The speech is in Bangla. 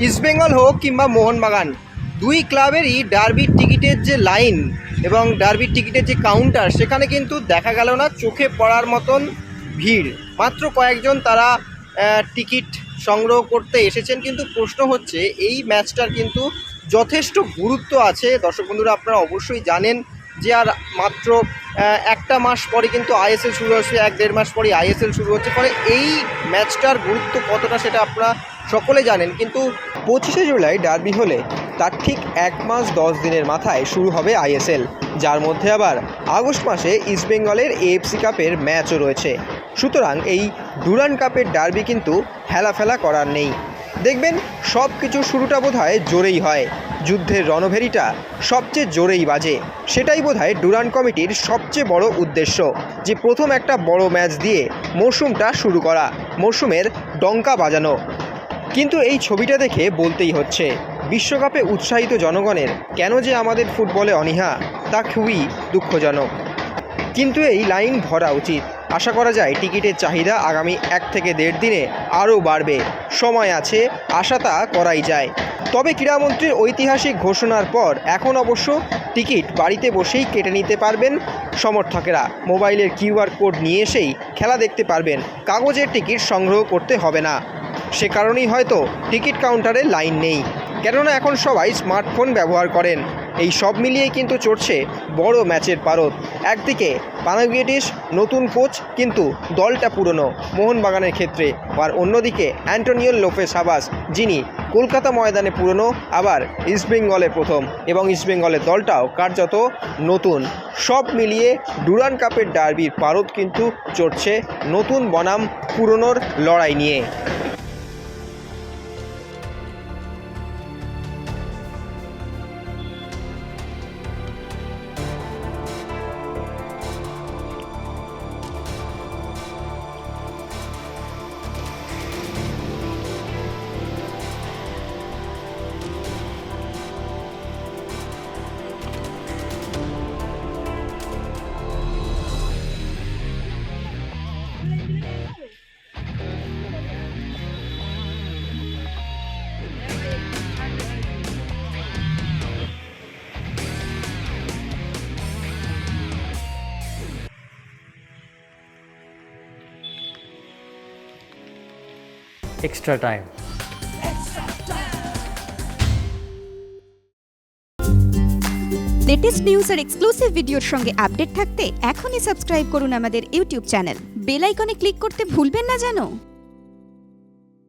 ইস্টবেঙ্গল হোক কিংবা মোহনবাগান, দুই ক্লাবেরই ডার্বির টিকিটের যে লাইন এবং ডার্বির টিকিটের যে কাউন্টার, সেখানে কিন্তু দেখা গেল না চোখে পড়ার মতন ভিড়। মাত্র কয়েকজন তারা টিকিট সংগ্রহ করতে এসেছেন, কিন্তু প্রশ্ন হচ্ছে এই ম্যাচটার কিন্তু যথেষ্ট গুরুত্ব আছে। দর্শক বন্ধুরা, আপনারা অবশ্যই জানেন যে আর মাত্র একটা মাস পরে কিন্তু আইএসএল শুরু হচ্ছে, 1-1.5 মাস পরে আইএসএল শুরু হচ্ছে। ফলে এই ম্যাচটার গুরুত্ব কতটা সেটা আপনারা সকলে জানেন। কিন্তু 25শে জুলাই ডার্বি হলে তার ঠিক 1 মাস 10 দিনের মাথায় শুরু হবে আইএসএল, যার মধ্যে আবার আগস্ট মাসে ইস্টবেঙ্গলের এএফসি কাপের ম্যাচও রয়েছে। সুতরাং এই ডুরান্ড কাপের ডার্বি কিন্তু হেলাফেলা করার নেই। দেখবেন সব কিছুর শুরুটা বোধহয় জোরেই হয়, যুদ্ধের রণভেরিটা সবচেয়ে জোরেই বাজে। সেটাই বোধহয় ডুরান্ড কমিটির সবচেয়ে বড় উদ্দেশ্য, যে প্রথম একটা বড় ম্যাচ দিয়ে মরশুমটা শুরু করা, মরশুমের ডঙ্কা বাজানো। কিন্তু এই ছবিটা দেখে বলতেই হচ্ছে, বিশ্বকাপে উৎসাহিত জনগণের কেন যে আমাদের ফুটবলে অনীহা, তা খুবই দুঃখজনক। কিন্তু এই লাইন ধরা উচিত। আশা করা যায় টিকিটের চাহিদা আগামী 1 থেকে 1.5 দিনে আরও বাড়বে। সময় আছে, আশা তা করাই যায়। তবে ক্রীড়ামন্ত্রীর ঐতিহাসিক ঘোষণার পর এখন অবশ্য টিকিট বাড়িতে বসেই কেটে নিতে পারবেন সমর্থকেরা। মোবাইলের কিউআর কোড নিয়ে এসেই খেলা দেখতে পারবেন, কাগজের টিকিট সংগ্রহ করতে হবে না। সে কারণেই হয়তো টিকিট কাউন্টারে লাইন নেই, কেননা এখন সবাই স্মার্টফোন ব্যবহার করেন। এই সব মিলিয়েই কিন্তু চড়ছে বড় ম্যাচের পারদ। একদিকে পানাগিয়েটিস নতুন কোচ, কিন্তু দলটা পুরনো মোহনবাগানের ক্ষেত্রে, আর অন্যদিকে অ্যান্টোনিও লোপেস হাবাস, যিনি কলকাতা ময়দানে পুরনো, আবার ইস্টবেঙ্গলে প্রথম, এবং ইস্টবেঙ্গলের দলটাও কার্যত নতুন। সব মিলিয়ে ডুরান্ড কাপের ডার্বির পারদ কিন্তু চড়ছে নতুন বনাম পুরনোর লড়াই নিয়ে। extra time. লেটেস্ট নিউজ আর এক্সক্লুসিভ ভিডিওর সঙ্গে আপডেট থাকতে এখনই সাবস্ক্রাইব করুন আমাদের ইউটিউব চ্যানেল। বেল আইকনে ক্লিক করতে ভুলবেন না যেন।